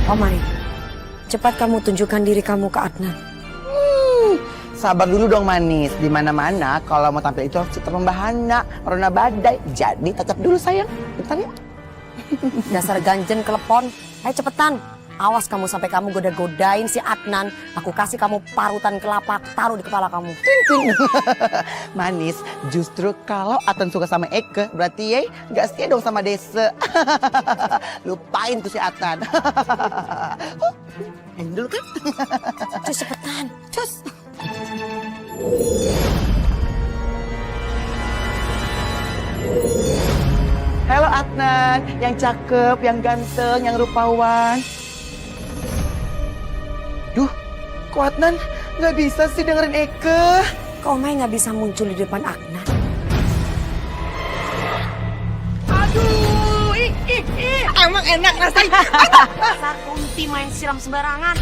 Omai, cepat kamu tunjukkan diri kamu ke Adnan. Sabar dulu dong manis. Di mana-mana kalau mau tampil itu harus terbahana, rona badai. Jadi tetap dulu sayang. Bentar ya. Dasar ganjen kelepon. Ayo cepetan. Awas kamu sampai kamu goda-godain si Adnan. Aku kasih kamu parutan kelapa, taruh di kepala kamu. Ting. Manis, justru kalau Adnan suka sama Eke, berarti nggak setia dong sama Desa. Lupain tuh si Adnan. Yang dulu kan? Cus cepetan. Cus. Halo Adnan, yang cakep, yang ganteng, yang rupawan. Duh, kok Adnan nggak bisa sih dengerin Eke? Kok Omai nggak bisa muncul di depan Adnan? Aduh, emang enak rasanya. Dasar kunti main siram sembarangan.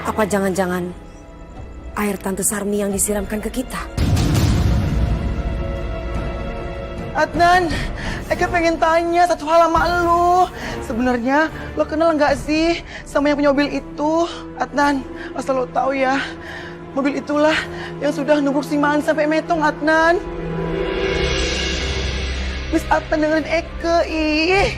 Apa jangan-jangan air Tante Sarmi yang disiramkan ke kita? Adnan, Eke pengen tanya satu hal sama lo. Sebenarnya lo kenal nggak sih sama yang punya mobil itu? Adnan, asal lo tahu ya, mobil itulah yang sudah nubruk si Man sampai metong, Adnan. Please Adnan dengerin Eke, ih.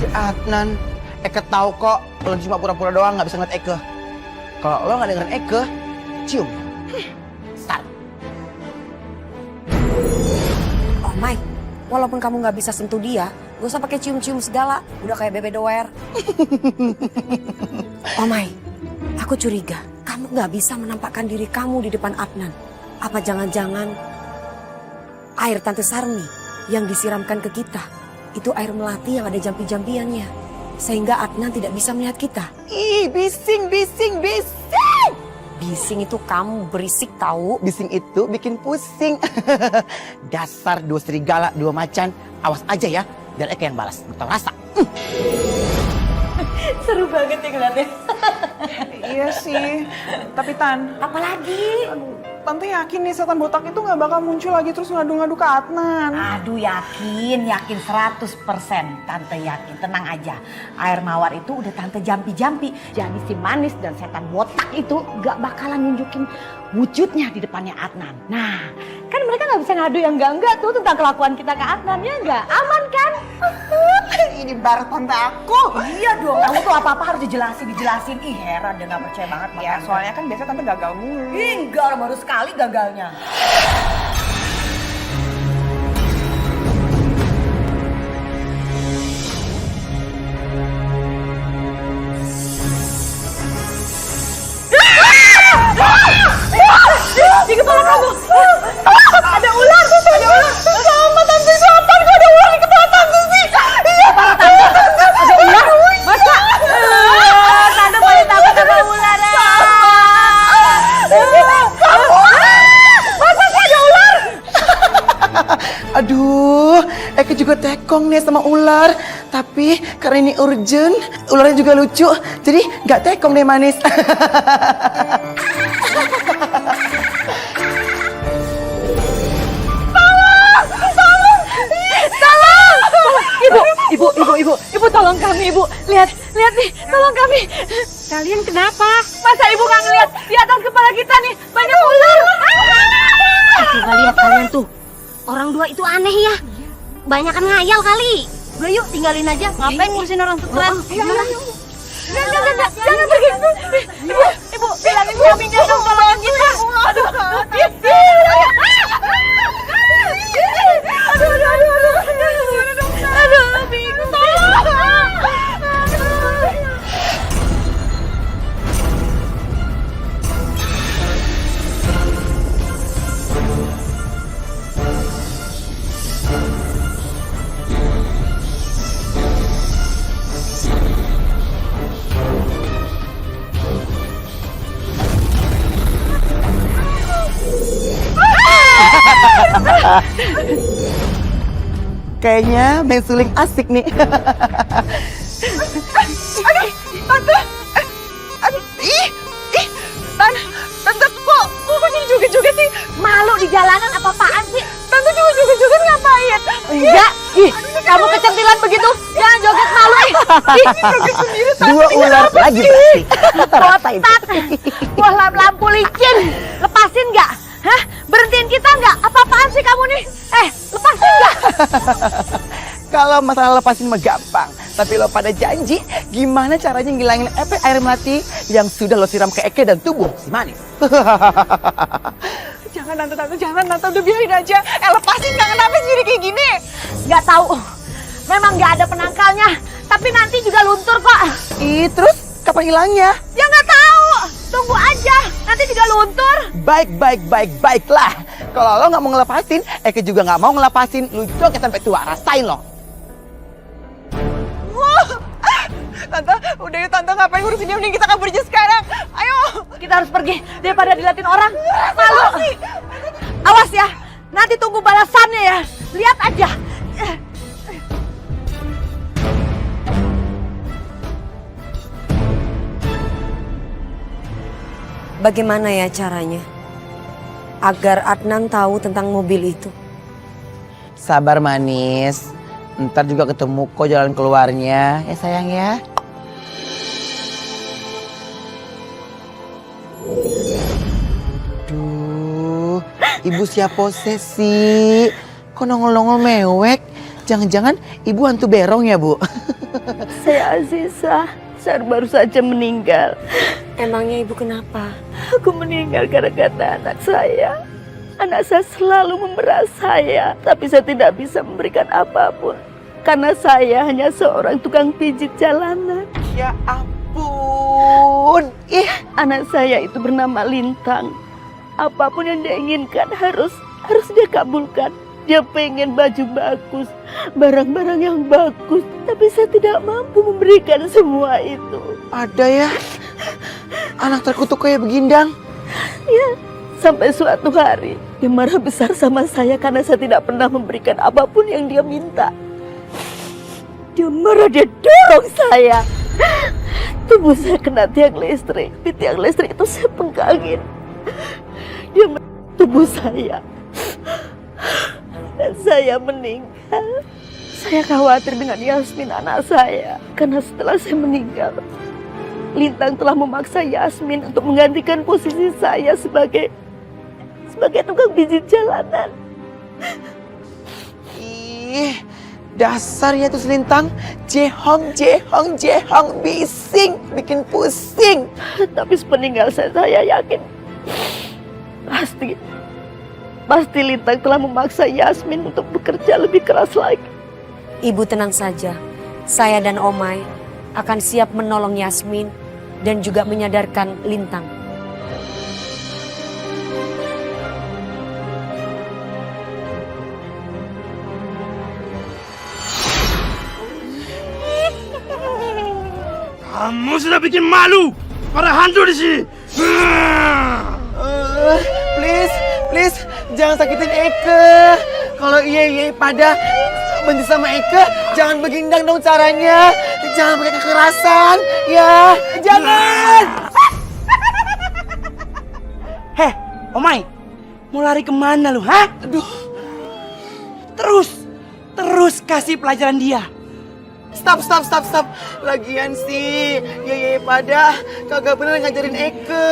Si Adnan, Eke tahu kok lo cuma pura-pura doang nggak bisa ngeliat Eke. Kalau lo nggak dengerin Eke, cium. Start. Oh Mai, walaupun kamu nggak bisa sentuh dia, gak usah pakai cium-cium segala. Udah kayak bebe doer. Oh Mai, aku curiga kamu nggak bisa menampakkan diri kamu di depan Adnan. Apa jangan-jangan air Tante Sarmi yang disiramkan ke kita itu air melati yang ada jampi-jampiannya, sehingga Adnan tidak bisa melihat kita. Ih, bising. Bising itu kamu berisik tahu. Bising itu bikin pusing. Dasar dua serigala, dua macan. Awas aja ya, biar Eke yang balas. Betul rasa. Seru banget ya ngeliatnya. Iya sih, tapi Tan, Apalagi? Tante yakin nih setan botak itu nggak bakal muncul lagi terus ngadu-ngadu ke Adnan. Aduh yakin 100%. Tante yakin, tenang aja. Air mawar itu udah tante jampi-jampi. Jadi si manis dan setan botak itu gak bakalan nunjukin wujudnya di depannya Adnan. Nah, kan mereka gak bisa ngadu yang enggak tuh tentang kelakuan kita ke Adnan, ya enggak? Aman kan? Ini baru tante aku. Iya dong, kamu tuh apa-apa harus dijelasin. Ih heran dia gak percaya banget. Ya soalnya kan biasa tante gagal mulu. Enggak, baru sekali gagalnya. Di kepala kamu ada ular. Sama tante siapa kok ada ular di kepala tante sih? Iya, kepala tante ada ular. Masa? Tante paling takut sama ular. Masa sih ada ular? Aduh, Eke juga tekong nih sama ular. Tapi karena ini urgent, ularnya juga lucu. Jadi nggak tekong deh manis. Ibu tolong kami, Ibu. Lihat nih, tolong kami. Kalian kenapa? Masa Ibu nggak ngeliat di atas kepala kita nih banyak ular? Coba lihat kalian tuh. Orang dua itu aneh ya. Banyakan ngayal kali. Udah yuk, tinggalin aja. Ngapain ngurusin orang stres? Enggak. Jangan pergi. Ibu, bilangin kambingnya dong tolongin kita. Aduh. Aduh, bingung. Kayaknya main suling asik nih. Tante, aduh, tante kok jadi joget-joget sih? Malu di jalanan apa-apaan sih? Tante cuma joget-joget ngapain? Enggak, ih, kamu kecentilan begitu. Jangan joget malu ih. Ih, joget sendiri Tante. Dua ular lagi berarti. Botak. Wah, lampu licin. Lepasin nggak? Hah? Berhentiin kita nggak? Apa-apaan sih kamu nih? Lepasin nggak? Kalau masalah lepasin mah gampang. Tapi lo pada janji gimana caranya ngilangin efek air melati yang sudah lo siram ke Eke dan tubuh si Manis. Jangan tante, jangan tante, udah biarin aja. Lepasin, jangan sampai sendiri kayak gini. Nggak tahu. Memang nggak ada penangkalnya. Tapi nanti juga luntur kok. Ih, terus kapan hilangnya? Ya nggak tahu. Tunggu aja. Nanti juga luntur. Baiklah. Kalau lo nggak mau ngelepasin, Eke juga nggak mau ngelepasin. Lu joget sampai tua, rasain lo. Tante, udah yuk tante, ngapain ngurusin dia, mending kita kabur aja sekarang. Ayo. Kita harus pergi daripada diliatin orang. Malu. Awas ya. Nanti tunggu balasannya ya. Lihat aja. Bagaimana ya caranya agar Adnan tahu tentang mobil itu? Sabar Manis. Ntar juga ketemu kok jalan keluarnya. Ya sayang ya. Duh, ibu siap posesi. Kok nongol-nongol mewek? Jangan-jangan ibu hantu berong ya, Bu? Saya Aziza, saya baru saja meninggal. Emangnya ibu kenapa? Aku meninggal gara-gara anak saya. Anak saya selalu memeras saya, tapi saya tidak bisa memberikan apapun. Karena saya hanya seorang tukang pijit jalanan. Ya ampun. Anak saya itu bernama Lintang. Apapun yang dia inginkan harus dia kabulkan. Dia pengen baju bagus, barang-barang yang bagus, tapi saya tidak mampu memberikan semua itu. Ada ya? Anak terkutuk kayak begindang. Ya, sampai suatu hari dia marah besar sama saya karena saya tidak pernah memberikan apapun yang dia minta. Dia marah, dia dorong saya. Tubuh saya kena tiang listrik. Di tiang listrik itu saya pegangin. Dia tubuh saya. Dan saya meninggal. Saya khawatir dengan Yasmin anak saya. Karena setelah saya meninggal, Lintang telah memaksa Yasmin untuk menggantikan posisi saya sebagai tukang pijit jalanan. Ih, dasarnya tuh Selintang. Jehong, bising, bikin pusing. Tapi sepeninggal saya yakin pasti Lintang telah memaksa Yasmin untuk bekerja lebih keras lagi. Ibu tenang saja. Saya dan Omai akan siap menolong Yasmin dan juga menyadarkan Lintang. Kamu sudah bikin malu para hantu di sini. Please, jangan sakitin Eke. Kalau iya pada benci sama Eke, jangan begindang dong caranya. Jangan pakai kekerasan, ya. Jangan. Heh, Omai, mau lari kemana lu, hah? Aduh, Terus kasih pelajaran dia. stop. Lagian sih, ya pada kagak bener ngajarin Eke.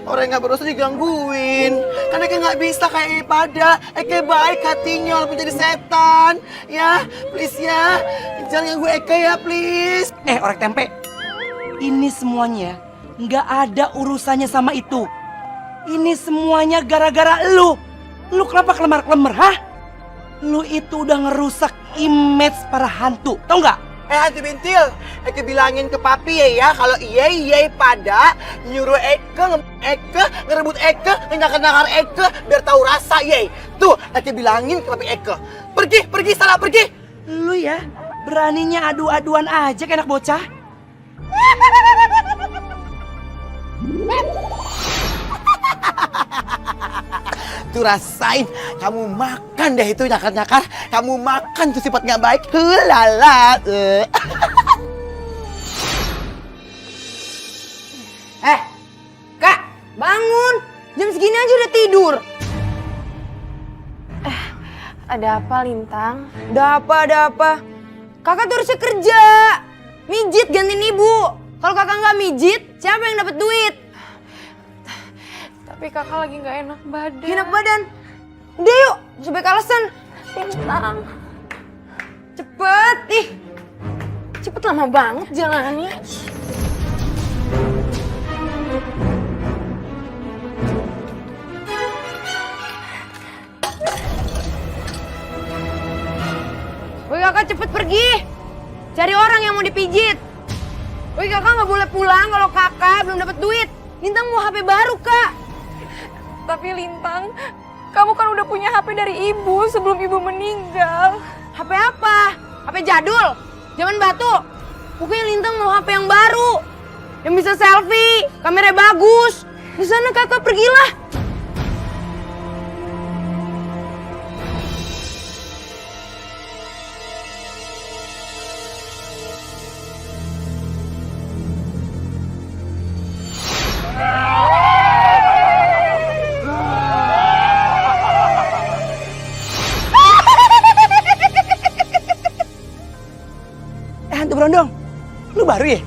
Orang yang gak berdosa digangguin. Kan Eke gak bisa kayak pada. Eke baik hatinya walaupun jadi setan. Ya, please ya. Jangan ganggu Eke ya, please. Orek tempe, ini semuanya nggak ada urusannya sama itu. Ini semuanya gara-gara lu. Lu kenapa kelemar-kelemar, hah? Lu itu udah ngerusak image para hantu, tau nggak? Hantu bintil, Eke bilangin ke papi ya kalau iya pada nyuruh Eke ngerebut Eke, nakar Eke biar tahu rasa ye. Tuh, Eke bilangin ke papi Eke. Pergi, salah pergi. Lu ya, beraninya adu-aduan aja kayak anak bocah. Tuh rasain, kamu makan deh itu nyakar-nyakar. Kamu makan tuh sifat nggak baik. Hulala. Kak, bangun. Jam segini aja udah tidur. Ada apa, Lintang? Ada apa? Kakak tuh harusnya kerja. Mijit gantiin ibu. Kalau kakak nggak mijit, siapa yang dapat duit? Tapi kakak lagi nggak enak badan. Enak badan. Udah yuk, sampai alasan. Lintang. Cepet, cepet lama banget jalannya. Woi kakak cepet pergi. Cari orang yang mau dipijit. Woi kakak nggak boleh pulang kalau kakak belum dapat duit. Lintang mau HP baru kak. Tapi Lintang, kamu kan udah punya HP dari ibu sebelum ibu meninggal. HP apa? HP jadul? Zaman batu? Pokoknya Lintang mau HP yang baru. Yang bisa selfie, kameranya bagus. Di sana kakak pergilah. Hantu berondong, lu baru ya?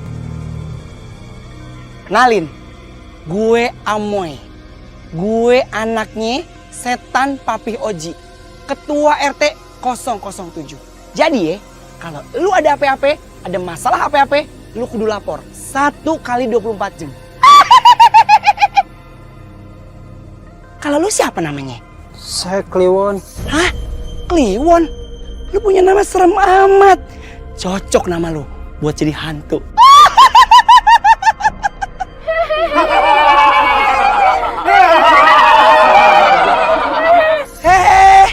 Kenalin, gue Amoy. Gue anaknya setan Papi Oji, ketua RT 007. Jadi ya, kalau lu ada apa-apa, ada masalah apa-apa, lu kudu lapor 1 kali 24 jam. Kalau lu siapa namanya? Saya Kliwon. Hah? Kliwon? Lu punya nama serem amat. Cocok nama lu buat jadi hantu. Hehehe,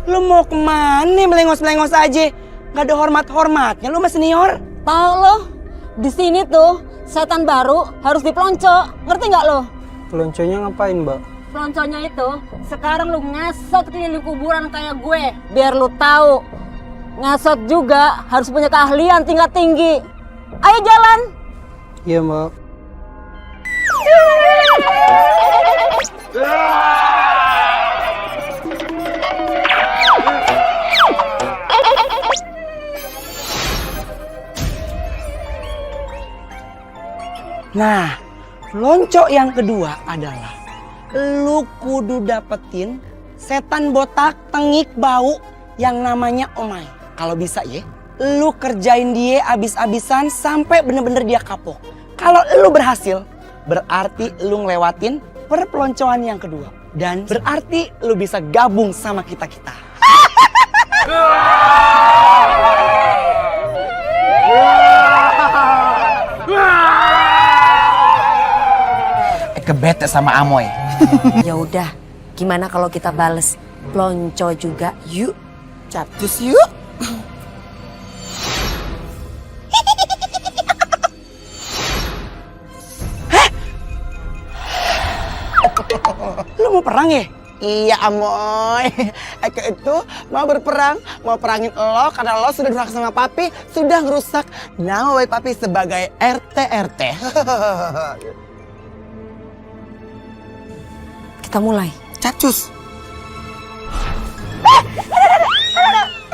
lu mau kemana melengos-melengos aja? Gak ada hormat-hormatnya lu sama senior. Tahu lo, di sini tuh setan baru harus dipelonco. Ngerti nggak lo? Pelonconya ngapain, Mbak? Pelonconya itu sekarang lu ngasot keliling kuburan kayak gue, biar lu tahu. Ngasot juga harus punya keahlian tingkat tinggi. Ayo jalan. Iya, Mbak. Nah, lonco yang kedua adalah lu kudu dapetin setan botak tengik bau yang namanya Omai. Kalau bisa ya, lu kerjain dia abis-abisan sampai bener-bener dia kapok. Kalau lu berhasil, berarti lu ngelewatin perpeloncoan yang kedua. Dan berarti lu bisa gabung sama kita-kita. Kebete sama Amoy. Ya udah, gimana kalau kita bales pelonco juga? Yuk. Capcus yuk. Lu mau perang ya? Iya Amoy. Eke itu mau berperang, mau perangin lo karena lo sudah durhaka sama papi, sudah ngerusak nama baik papi sebagai RT. Kita mulai. Capcus.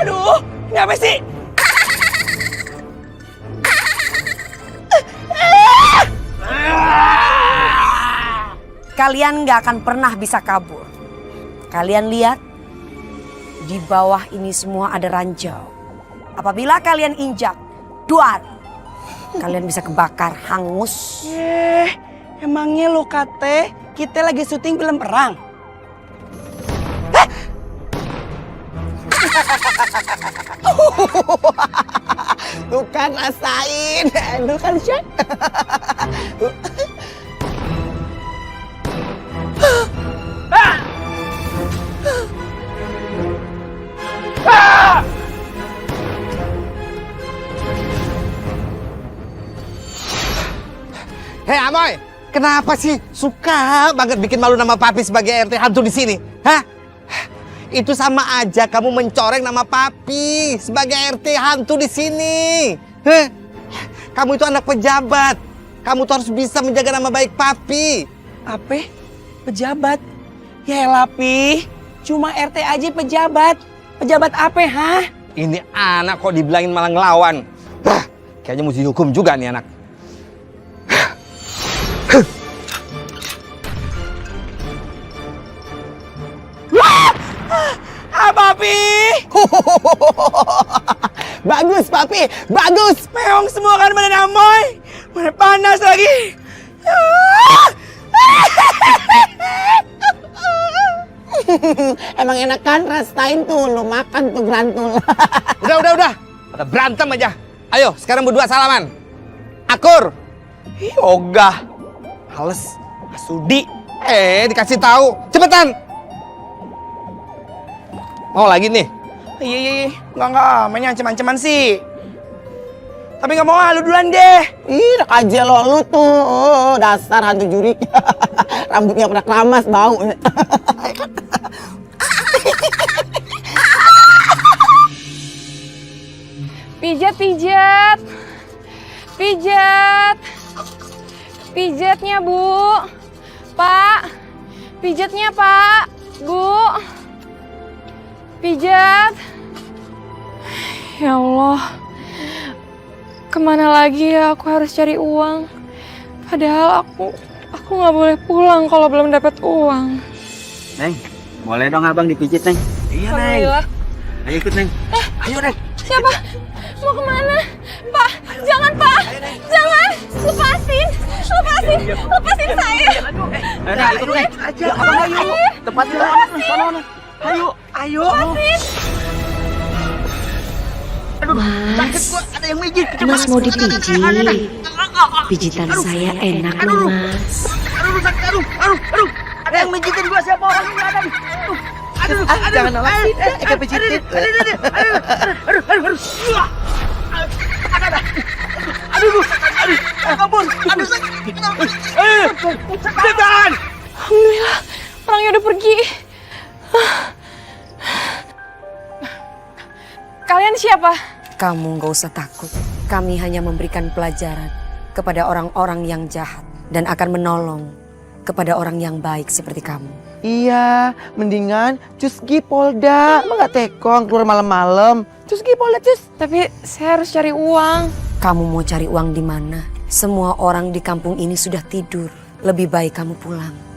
Aduh, ini apa sih? Kalian gak akan pernah bisa kabur. Kalian lihat, di bawah ini semua ada ranjau. Apabila kalian injak, duar, kalian bisa kebakar, hangus. Emangnya lo kate kita lagi syuting film perang? Tuh kan rasain, lu kan Syek. Hei Amoy, kenapa sih suka banget bikin malu nama papi sebagai RT hantu di sini? Hah? Itu sama aja kamu mencoreng nama papi sebagai RT hantu di sini. Heh. Kamu itu anak pejabat. Kamu tuh harus bisa menjaga nama baik papi. Apa? Pejabat? Ya Lapi, cuma RT aja pejabat. Pejabat apa, ha? Ini anak kok dibilangin malah ngelawan. Hah, kayaknya mesti dihukum juga nih anak. Papi! Bagus, Papi. Bagus. Meong semua kan mana namoy. Mana panas lagi. Emang enak kan rasain tuh lo makan tuh grantul. Udah. Pada berantem aja. Ayo, sekarang berdua salaman. Akur. Ih, ogah. Males. Sudi. Dikasih tahu. Cepetan. Mau lagi nih? Iya. Enggak. Mainnya ancam-ancaman sih. Tapi nggak mau, lu duluan deh. Ih, udah aja lu tuh. Oh, dasar hantu jurik. Rambutnya pernah keramas, bau. Pijat. Pijatnya, Bu. Pak. Pijatnya, Pak. Bu. Pijat. Ya Allah. Kemana lagi ya aku harus cari uang? Padahal aku nggak boleh pulang kalau belum dapat uang. Neng, boleh dong abang dipijit, Neng? Iya, Neng. Alhamdulillah. Ayo ikut, Neng. Ayo, Neng. Siapa? Mau kemana? Pak, jangan Pak, jangan. Lepasin saya. Ayo, Neng, ikut, Neng. Aja, abang ayo. Tempat di sana, Neng. Ayo. Mas, Mas mau dipijit. Pijitan saya enak loh, Mas. Aduh. Ada yang mijitin gua, siapa orang ini ada nih. Aduh. Jangan nolak. Eka pijitin. Aduh. Kabur. Aduh. Setan. Alhamdulillah, orangnya udah pergi. Kalian siapa? Kamu gak usah takut. Kami hanya memberikan pelajaran kepada orang-orang yang jahat dan akan menolong kepada orang yang baik seperti kamu. Iya, mendingan cus gi Polda. Emang gak tekong keluar malam-malam. Cus gi Polda, cus. Tapi saya harus cari uang. Kamu mau cari uang di mana? Semua orang di kampung ini sudah tidur. Lebih baik kamu pulang.